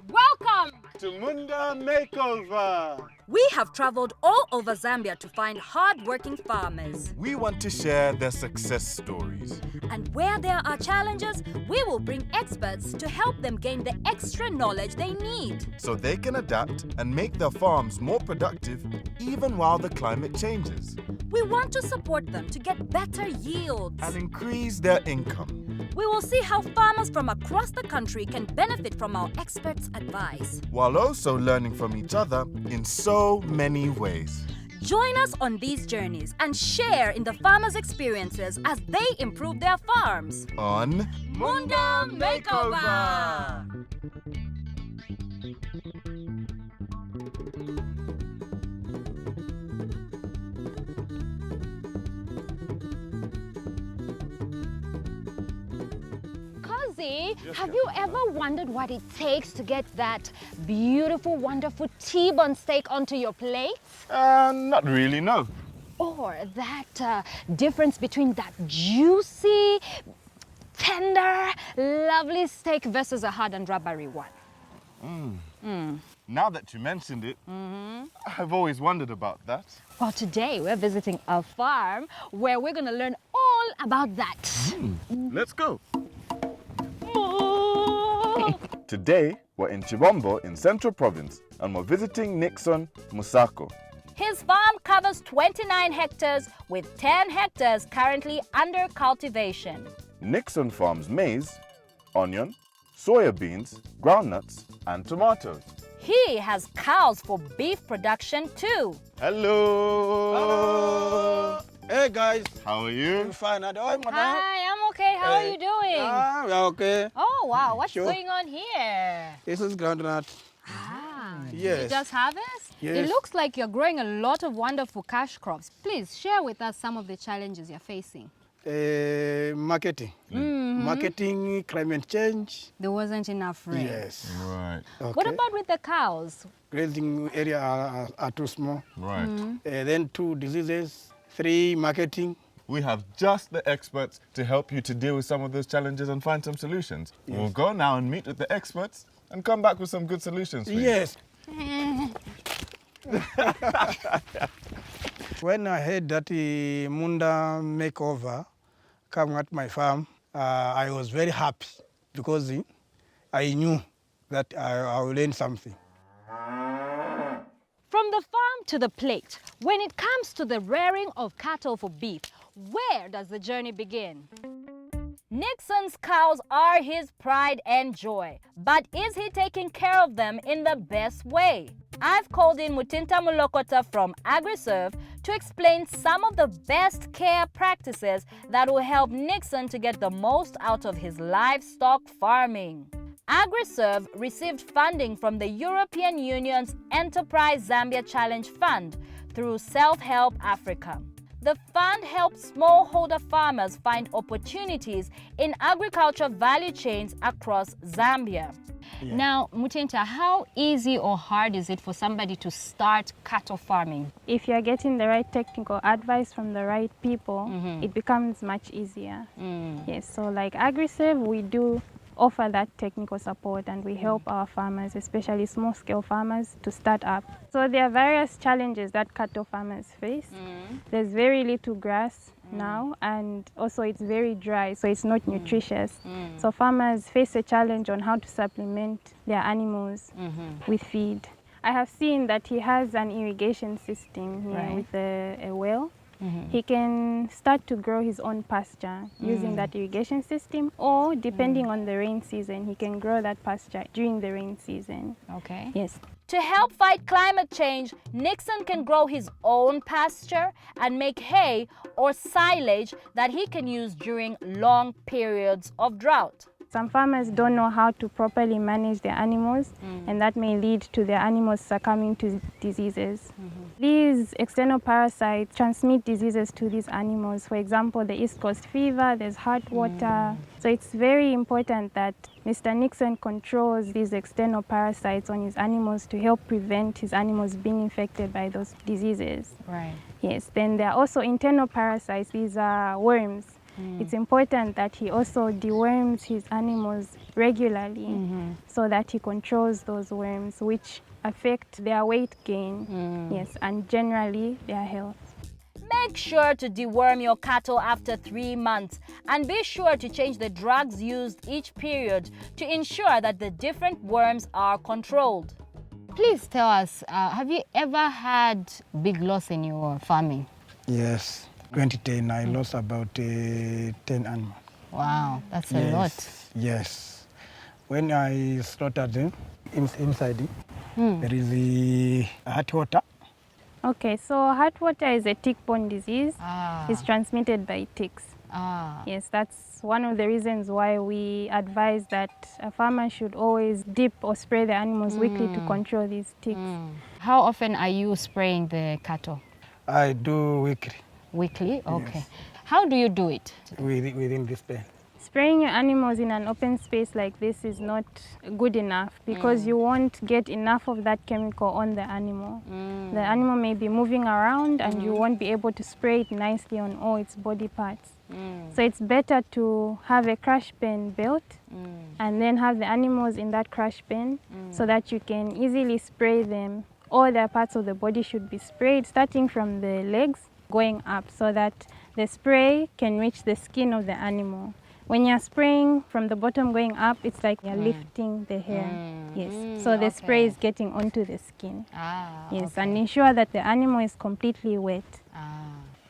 Welcome to Munda Makeover. We have traveled all over Zambia to find hard-working farmers. We want to share their success stories. And where there are challenges, we will bring experts to help them gain the extra knowledge they need. So they can adapt and make their farms more productive even while the climate changes. We want to support them to get better yields. And increase their income. We will see how farmers from across the country can benefit from our experts' advice. While also learning from each other in so many ways. Join us on these journeys and share in the farmers' experiences as they improve their farms. On Munda Makeover! Have you ever wondered what it takes to get that beautiful, wonderful T-bone steak onto your plate? Not really, no. Or that difference between that juicy, tender, lovely steak versus a hard and rubbery one? Now that you mentioned it, I've always wondered about that. Well, today we're visiting a farm where we're going to learn all about that. Let's go. Today, we're in Chibombo in Central Province and we're visiting Nickson Musako. His farm covers 29 hectares with 10 hectares currently under cultivation. Nickson farms maize, onion, soya beans, groundnuts and tomatoes. He has cows for beef production too. Hello! Hello! Hey guys! How are you? I'm fine. Madam. Hi, I'm okay. How are you doing? Yeah, we are okay. Oh wow, what's Sure. going on here? This is groundnut. You Yes. just harvest? Yes. It looks like you're growing a lot of wonderful cash crops. Please share with us some of the challenges you're facing. Marketing. Marketing, climate change. There wasn't enough rain. Yes. Right, Okay. What about with the cows? Grazing area are too small. right. Then 2 diseases. 3 marketing. We have just the experts to help you to deal with some of those challenges and find some solutions. Yes. We'll go now and meet with the experts and come back with some good solutions for you. Yes. When I heard that Munda Makeover come at my farm, I was very happy because I knew that I will learn something. From the farm to the plate, when it comes to the rearing of cattle for beef, where does the journey begin? Nickson's cows are his pride and joy, but is he taking care of them in the best way? I've called in Mutinta Mulokota from AgriServe to explain some of the best care practices that will help Nickson to get the most out of his livestock farming. AgriServe received funding from the European Union's Enterprise Zambia Challenge Fund through Self-Help Africa. The fund helps smallholder farmers find opportunities in agriculture value chains across Zambia. Yeah. Now, Mutinta, how easy or hard is it for somebody to start cattle farming? If you're getting the right technical advice from the right people, it becomes much easier. Yes, so like AgriServe, we do offer that technical support and we help our farmers, especially small-scale farmers, to start up. So there are various challenges that cattle farmers face. There's very little grass now, and also it's very dry, so it's not nutritious. So farmers face a challenge on how to supplement their animals with feed. I have seen that he has an irrigation system here with a well. He can start to grow his own pasture using that irrigation system, or depending on the rain season, he can grow that pasture during the rain season. Okay. Yes. To help fight climate change, Nickson can grow his own pasture and make hay or silage that he can use during long periods of drought. Some farmers don't know how to properly manage their animals, and that may lead to their animals succumbing to diseases. These external parasites transmit diseases to these animals. For example, the East Coast fever, there's heart water. So it's very important that Mr. Nickson controls these external parasites on his animals to help prevent his animals being infected by those diseases. Right. Yes, then there are also internal parasites. These are worms. it's important that he also deworms his animals regularly so that he controls those worms which affect their weight gain, yes, and generally their health. Make sure to deworm your cattle after 3 months and be sure to change the drugs used each period to ensure that the different worms are controlled. Please tell us, have you ever had big loss in your farming? Yes, 2010 I lost about 10 animals. Wow, that's a lot. Yes. When I slaughtered them, inside there is a hot water. Okay, so heart water is a tick-borne disease. It's transmitted by ticks. Yes, that's one of the reasons why we advise that a farmer should always dip or spray the animals weekly to control these ticks. How often are you spraying the cattle? I do weekly. Weekly? Okay. Yes. How do you do it? Within this pen. Spraying your animals in an open space like this is not good enough because you won't get enough of that chemical on the animal. The animal may be moving around and you won't be able to spray it nicely on all its body parts. So it's better to have a crush pen built and then have the animals in that crush pen so that you can easily spray them. All their parts of the body should be sprayed, starting from the legs going up so that the spray can reach the skin of the animal. When you're spraying from the bottom going up, it's like you're lifting the hair. Yes, so the spray is getting onto the skin. Yes, and ensure that the animal is completely wet.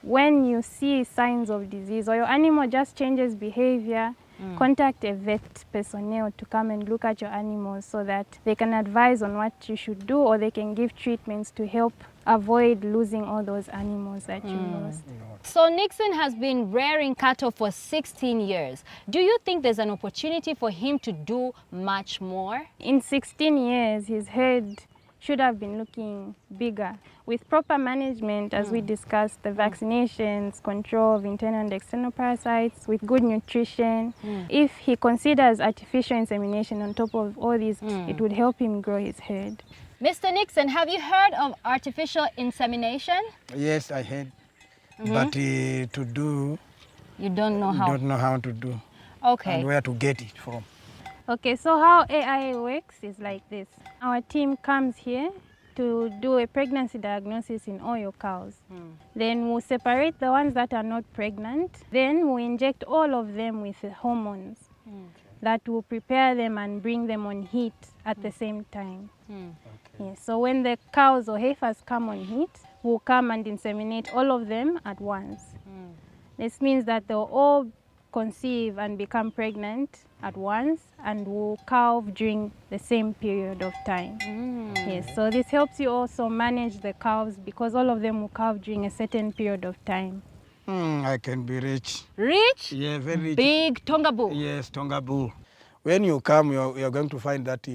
When you see signs of disease or your animal just changes behavior, contact a vet personnel to come and look at your animals so that they can advise on what you should do or they can give treatments to help avoid losing all those animals that you lost. So Nickson has been rearing cattle for 16 years. Do you think there's an opportunity for him to do much more? In 16 years, his herd should have been looking bigger. With proper management, as we discussed, the vaccinations, control of internal and external parasites, with good nutrition, if he considers artificial insemination on top of all these, it would help him grow his herd. Mr. Nickson, have you heard of artificial insemination? Yes, I heard. But to do, You don't know how? don't know how to do Okay. and where to get it from. Okay, so how AIA works is like this. Our team comes here to do a pregnancy diagnosis in all your cows. Then we'll separate the ones that are not pregnant. Then we'll inject all of them with hormones that will prepare them and bring them on heat at the same time. Yes, so when the cows or heifers come on heat, we'll come and inseminate all of them at once. This means that they'll all conceive and become pregnant at once and will calve during the same period of time. Yes, so this helps you also manage the calves because all of them will calve during a certain period of time. I can be rich. Rich? Yeah, very rich. Big Tongabu. Yes, Tongabu. When you come, you're going to find that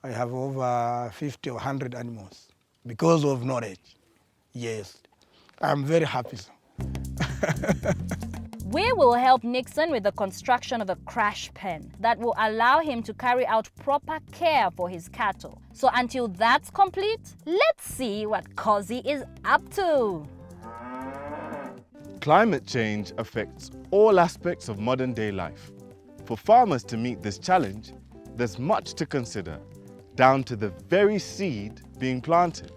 I have over 50 or 100 animals because of knowledge. Yes, I'm very happy. We will help Nickson with the construction of a crash pen that will allow him to carry out proper care for his cattle. So until that's complete, let's see what Kozi is up to. Climate change affects all aspects of modern day life. For farmers to meet this challenge, there's much to consider, down to the very seed being planted.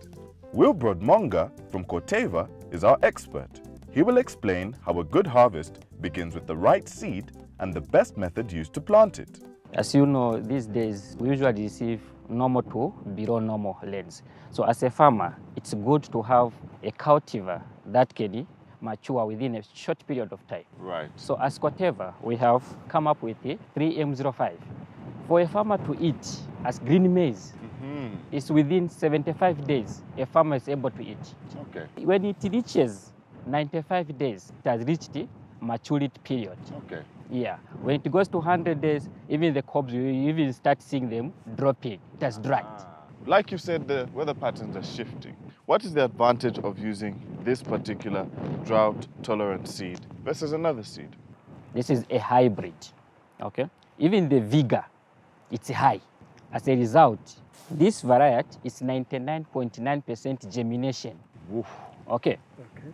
Wilbrod Monga from Corteva is our expert. He will explain how a good harvest begins with the right seed and the best method used to plant it. As you know, these days we usually receive normal to below normal lens. So as a farmer, it's good to have a cultivar that can mature within a short period of time. Right. So as Corteva, we have come up with a 3M05. For a farmer to eat as green maize, it's within 75 days a farmer is able to eat. Okay. When it reaches 95 days, it has reached the maturity period. Okay. Yeah. When it goes to 100 days, even the cobs, you even start seeing them dropping. It has dragged. Like you said, the weather patterns are shifting. What is the advantage of using this particular drought-tolerant seed versus another seed? This is a hybrid, okay? Even the vigor, it's high. As a result, this variety is 99.9% germination. Oof. Okay.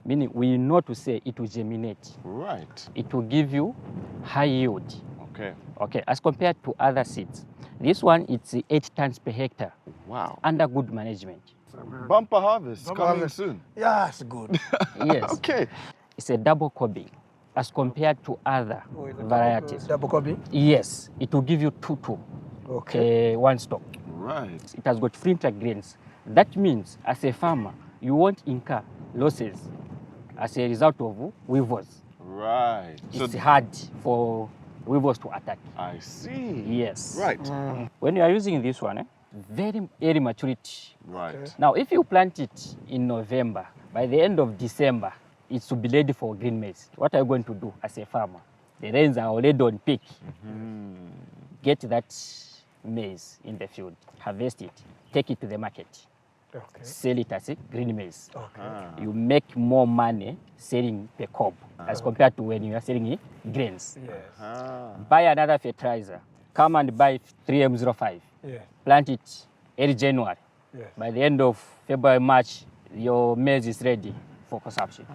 Meaning we know to say it will germinate. Right. It will give you high yield. Okay. Okay, as compared to other seeds. This one, it's 8 tons per hectare Wow. under good management. Bumper harvest Bumper coming harvest. soon. Yeah, it's good. Yes. Okay. It's a double cobbing as compared to other varieties. Double copy. Yes, it will give you 2 Okay. one stalk. Right. It has got flinter grains. That means, as a farmer, you won't incur losses as a result of weevils. Right. So It's hard for weevils to attack. I see. Yes. Right. When you are using this one, very early maturity. Right. Now, if you plant it in November, by the end of December, it should be ready for green maize. What are you going to do as a farmer? The rains are already on peak. Get that maize in the field, harvest it, take it to the market, sell it as a green maize. You make more money selling the cob as compared to when you are selling grains. Buy another fertilizer. Come and buy 3M05. Plant it early January. By the end of February, March, your maize is ready for consumption.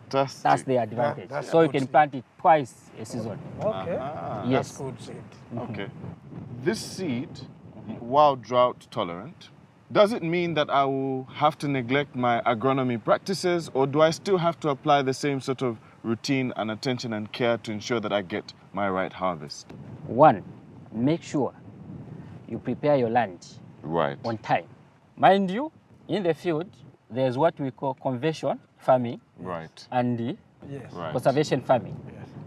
Fantastic. That's the advantage. that's So you good can plant it twice a season. Okay. Yes. That's good seed. Okay. This seed, while drought tolerant, does it mean that I will have to neglect my agronomy practices, or do I still have to apply the same sort of routine and attention and care to ensure that I get my right harvest? One, make sure you prepare your land Right. on time. Mind you, in the field, there's what we call conventional farming Right. and the Yes. Right. conservation farming.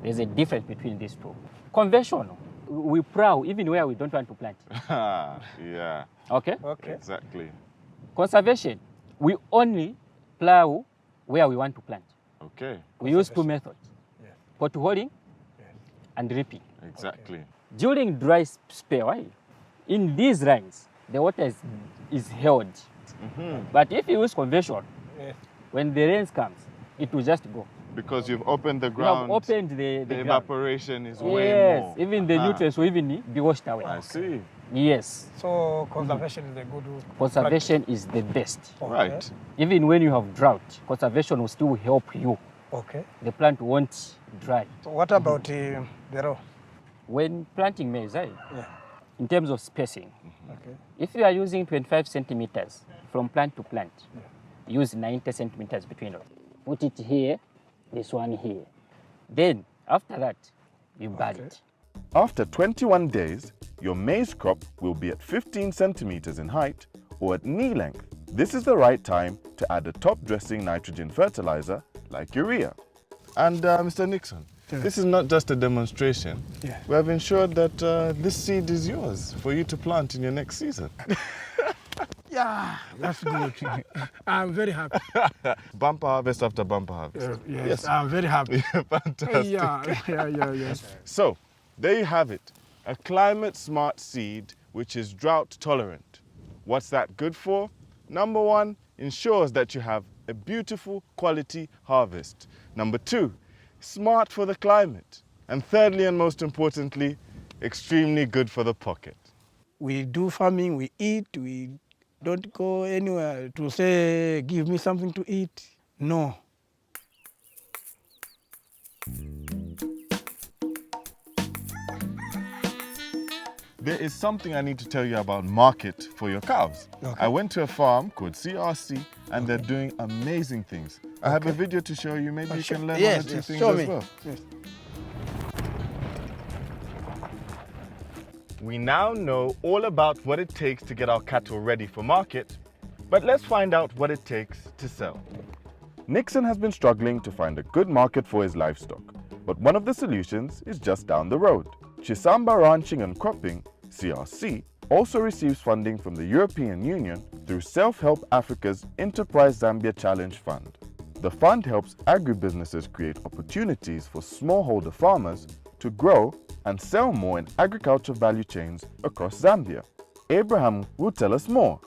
There's a difference between these two. Conventional, we plow even where we don't want to plant. Yeah. Okay? Okay. Exactly. Conservation, we only plow where we want to plant. Okay. We use 2 methods, Yes. potholing and reaping. Exactly. During dry spell, in these lines, the water is held. But if you use conventional, Yes. when the rains comes, it will just go. Because you've opened the You have ground. opened the the ground. evaporation is way Yes, more. even the nutrients will even be washed away. I see. Yes, So conservation is a good conservation is the best. practice. Right. Even when you have drought, conservation will still help you. Okay. The plant won't dry. So what about the row? When planting maize, Yeah. in terms of spacing, Okay. if you are using 25 centimeters from plant to plant, use 90 centimeters between them. Put it here, this one here. Then, after that, you bury it. After 21 days, your maize crop will be at 15 centimeters in height or at knee length. This is the right time to add a top dressing nitrogen fertilizer like urea. And Mr. Nickson, this is not just a demonstration. Yeah. We have ensured that this seed is yours for you to plant in your next season. Yeah, that's good. I'm very happy. Bumper harvest after bumper harvest. Yes, I'm very happy. Fantastic. Yeah. So, there you have it. A climate-smart seed which is drought-tolerant. What's that good for? Number 1, ensures that you have a beautiful quality harvest. Number 2, smart for the climate. And thirdly and most importantly, extremely good for the pocket. We do farming, we eat, we don't go anywhere to say, give me something to eat. No. There is something I need to tell you about market for your cows. Okay. I went to a farm called CRC and they're doing amazing things. I have a video to show you. Maybe you can learn one or two things show as me. well. Yes. We now know all about what it takes to get our cattle ready for market, but let's find out what it takes to sell. Nickson has been struggling to find a good market for his livestock, but one of the solutions is just down the road. Chisamba Ranching and Cropping, CRC, also receives funding from the European Union through Self-Help Africa's Enterprise Zambia Challenge Fund. The fund helps agribusinesses create opportunities for smallholder farmers to grow and sell more in agriculture value chains across Zambia. Abraham will tell us more.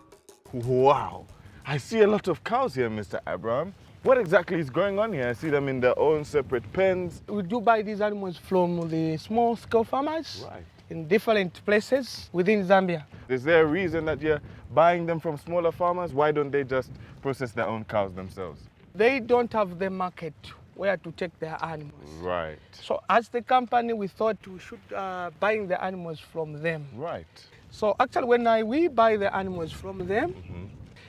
Wow, I see a lot of cows here, Mr. Abraham. What exactly is going on here? I see them in their own separate pens. We do buy these animals from the small-scale farmers in different places within Zambia. Is there a reason that you're buying them from smaller farmers? Why don't they just process their own cows themselves? they don't have the market where to take their animals. Right. So as the company, we thought we should buying the animals from them. Right. So actually when we buy the animals from them,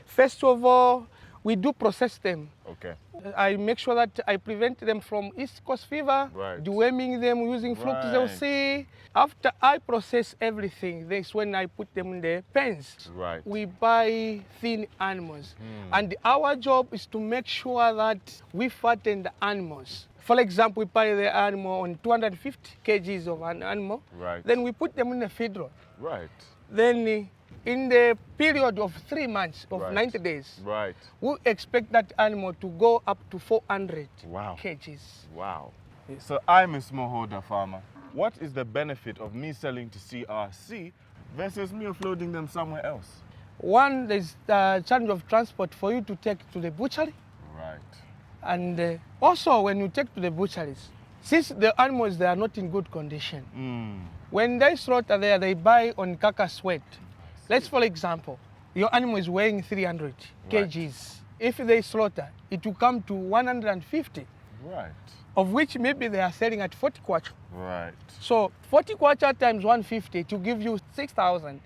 first of all, we do process them. Okay. I make sure that I prevent them from East Coast fever, Right. deworming them using Fructosel C. After I process everything, that's when I put them in the pens. Right. We buy thin animals. And our job is to make sure that we fatten the animals. For example, we buy the animal on 250 kgs of an animal. Right. Then we put them in a feed roll. Right. Then in the period of 3 months, of Right. 90 days, Right. we expect that animal to go up to 400 Wow. kgs. Wow. So I'm a smallholder farmer. What is the benefit of me selling to CRC versus me offloading them somewhere else? One, there's the challenge of transport for you to take to the butchery. Right. And also when you take to the butcheries, since the animals, they are not in good condition, when they slaughter there, they buy on carcass weight. Let's, for example, your animal is weighing 300 kgs. If they slaughter, it will come to 150, Right. of which maybe they are selling at 40 kwacha. Right. So 40 kwacha times 150 to give you 6,000.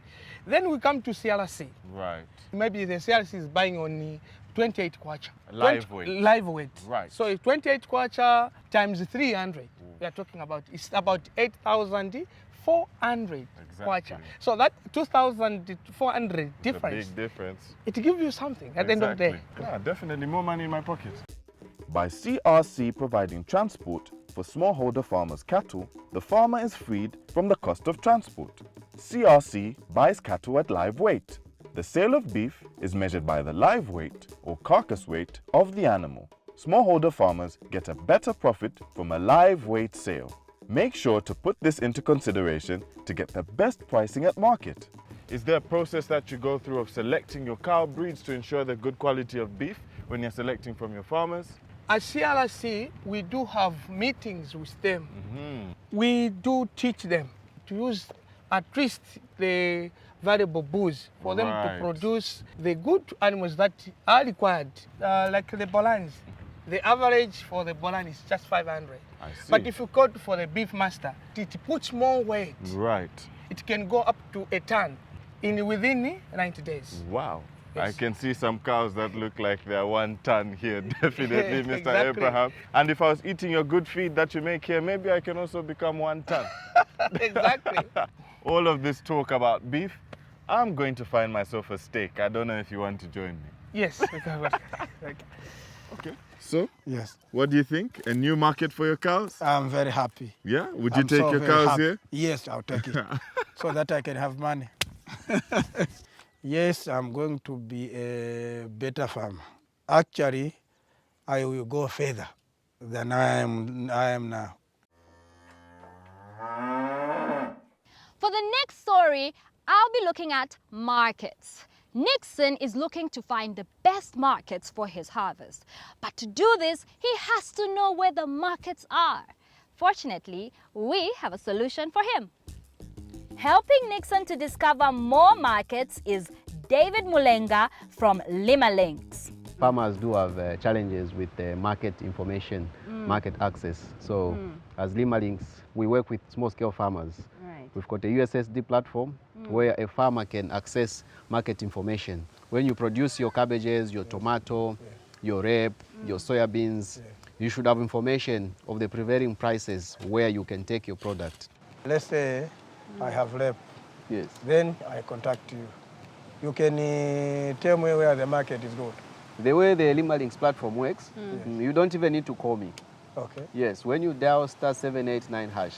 Then we come to CRC. Right. Maybe the CRC is buying only 28 kwacha. Live weight. Live weight. Right. So if 28 kwacha times 300, we are talking about, it's about 8,400 kwacha. So that 2,400 difference, It's a big difference. it gives you something at the end of the day. Yeah, definitely more money in my pocket. By CRC providing transport for smallholder farmers' cattle, the farmer is freed from the cost of transport. CRC buys cattle at live weight. The sale of beef is measured by the live weight or carcass weight of the animal. Smallholder farmers get a better profit from a live weight sale. Make sure to put this into consideration to get the best pricing at market. Is there a process that you go through of selecting your cow breeds to ensure the good quality of beef when you're selecting from your farmers? At CRC, we do have meetings with them. We do teach them to use at least the variable bulls for them to produce the good animals that are required, like the Bolans. The average for the Bolan is just 500. I see. But if you go for the beef master, it puts more weight. Right. It can go up to a ton within 90 days. Wow. I Yes. can see some cows that look like they're 1 ton here, definitely, Mr. Exactly. Abraham. And if I was eating your good feed that you make here, maybe I can also become 1 ton. Exactly. All of this talk about beef, I'm going to find myself a steak. I don't know if you want to join me. Yes. Okay. So, Yes, what do you think? A new market for your cows? I'm very happy. Yeah? Would you I'm take so your very cows happy. here? Yes, I'll take it so that I can have money. Yes, I'm going to be a better farmer. Actually, I will go further than I am now. For the next story, I'll be looking at markets. Nickson is looking to find the best markets for his harvest. But to do this, he has to know where the markets are. Fortunately, we have a solution for him. Helping Nickson to discover more markets is David Mulenga from Lima Links. Farmers do have challenges with market information, market access. So as Lima Links, we work with small-scale farmers. Right. We've got a USSD platform where a farmer can access market information. When you produce your cabbages, your tomato, your rape, your soybeans, you should have information of the prevailing prices where you can take your product. Let's say I have left, Yes. then I contact you. You can tell me where the market is good. The way the Lima Links platform works, you don't even need to call me. Okay. Yes, when you dial *789#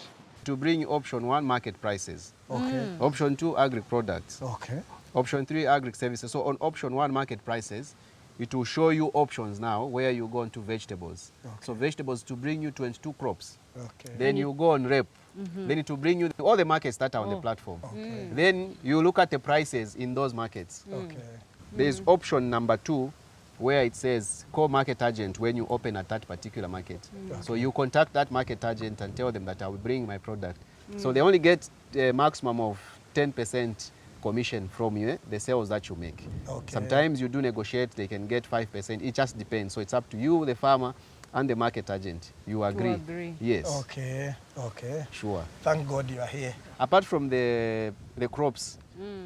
to bring option 1 market prices, Okay. option 2 agri products, Okay. option 3 agri services. So on option 1 market prices, it will show you options now where you go into vegetables. So vegetables to bring you 22 crops. Okay. Then you go on rape. Then it will bring you all the markets that are on the platform. Then you look at the prices in those markets. Okay. There's option number 2 where it says call market agent when you open at that particular market. So you contact that market agent and tell them that I will bring my product. So they only get a maximum of 10% commission from you, the sales that you make. Okay. Sometimes you do negotiate, they can get 5%. It just depends. So it's up to you, the farmer, and the market agent. You agree? agree. Yes. Okay, okay. Sure. Thank God you are here. Apart from the crops,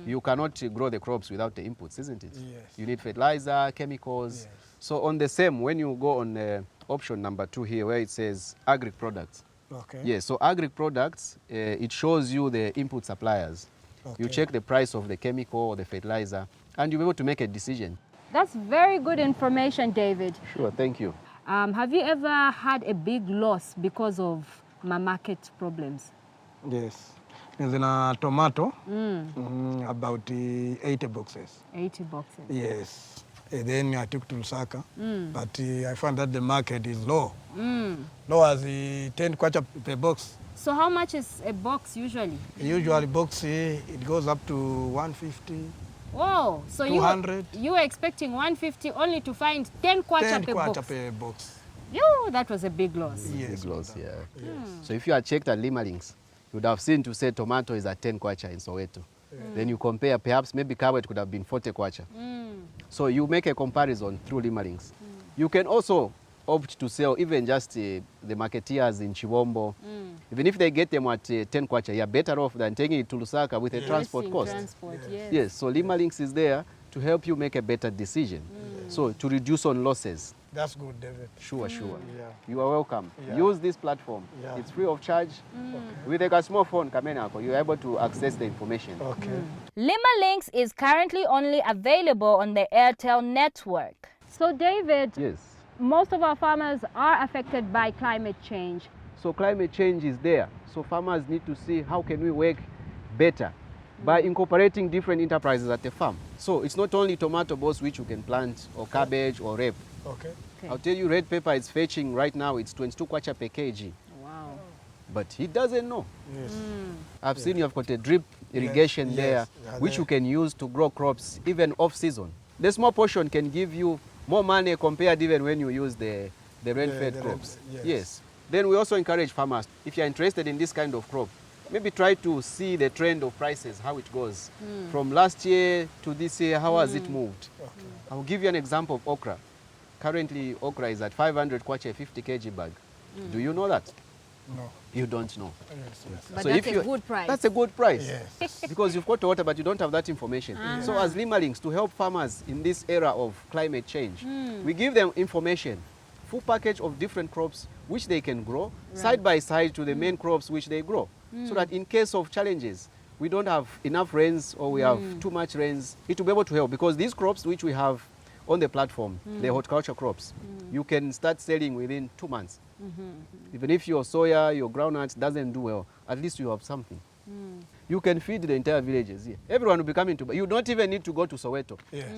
you cannot grow the crops without the inputs, isn't it? Yes. You need fertilizer, chemicals. Yes. So on the same, when you go on option number 2 here, where it says agri products. Okay. Yes, so agri products, it shows you the input suppliers. You Okay. check the price of the chemical or the fertilizer, and you'll be able to make a decision. That's very good information, David. Sure, thank you. Have you ever had a big loss because of my market problems? Yes. There's a tomato, about 80 boxes. 80 boxes. Yes. And then I took to Lusaka, but I found that the market is low. Low as 10 kwacha per box. So how much is a box usually? Usually box, it goes up to 150. Oh, so 200. you were expecting 150 only to find 10 kwacha 10 per kwacha box. per box. Yo, that was a big loss. Yes. Big loss, yeah. Yes. So if you had checked at Lima Links, you would have seen to say tomato is at 10 kwacha in Soweto. Then you compare, perhaps maybe carrot could have been 40 kwacha. So you make a comparison through Lima Links. You can also opt to sell even just the marketeers in Chibombo. Even if they get them at 10 kwacha, you're better off than taking it to Lusaka with a transport cost. Transport, yes. Yes, so Lima Links is there to help you make a better decision. So to reduce on losses. That's good, David. Sure, sure. Yeah. You are welcome. Yeah. Use this platform. Yeah. It's free of charge. With a small phone, Kamenako, you're able to access the information. Okay. Lima Links is currently only available on the Airtel network. So David, Yes. most of our farmers are affected by climate change. So climate change is there. So farmers need to see how can we work better by incorporating different enterprises at the farm. So it's not only tomato balls which you can plant, or cabbage, or rape. Okay. I'll tell you, red pepper is fetching right now, it's 22 kwacha per kg. Wow. But he doesn't know. Yes. I've seen you've got a drip irrigation yes, there, yeah, which there. you can use to grow crops even off season. The small portion can give you more money compared even when you use the rain-fed the crops. rain- yes. Then we also encourage farmers, if you're interested in this kind of crop, maybe try to see the trend of prices, how it goes. From last year to this year, how has it moved? I'll give you an example of okra. Currently, okra is at 500 kwacha, 50 kg bag. Do you know that? No. You don't know. Yes, yes. But So that's if a you- good price. That's a good price. Yes. Because you've got water, but you don't have that information. So as Lima Links, to help farmers in this era of climate change, we give them information, full package of different crops which they can grow, side by side to the main crops which they grow. So that in case of challenges, we don't have enough rains or we have too much rains, it will be able to help. Because these crops which we have on the platform, the horticulture crops, you can start selling within 2 months. Even if your soya, your groundnuts doesn't do well, at least you have something. You can feed the entire villages here. Everyone will be coming to, you don't even need to go to Soweto. Yes.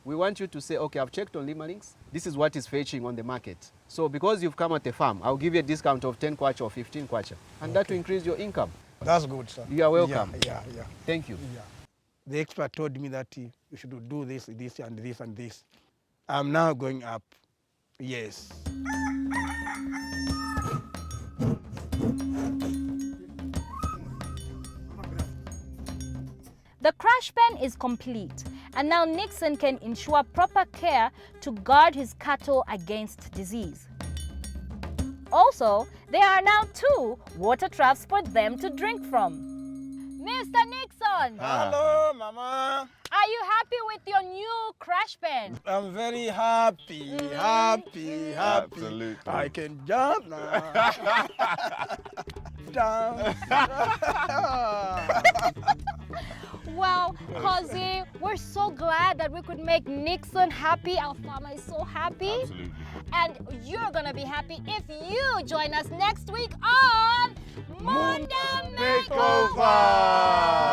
We want you to say, okay, I've checked on Lima Links. This is what is fetching on the market. So because you've come at a farm, I'll give you a discount of 10 kwacha or 15 kwacha. And that will increase your income. That's good, sir. You are welcome. Yeah. Thank you. Yeah. The expert told me that you should do this, this, and this, and this. I'm now going up. Yes. The crash pen is complete, and now Nickson can ensure proper care to guard his cattle against disease. Also, there are now 2 water troughs for them to drink from. Mr. Nickson, Hello, Mama. are you happy with your new crash pen? I'm very happy, happy. Absolutely. I can jump now. Down. Well, Cozy, we're so glad that we could make Nickson happy. Our farmer is so happy. Absolutely. And you're going to be happy if you join us next week on Munda Make Over.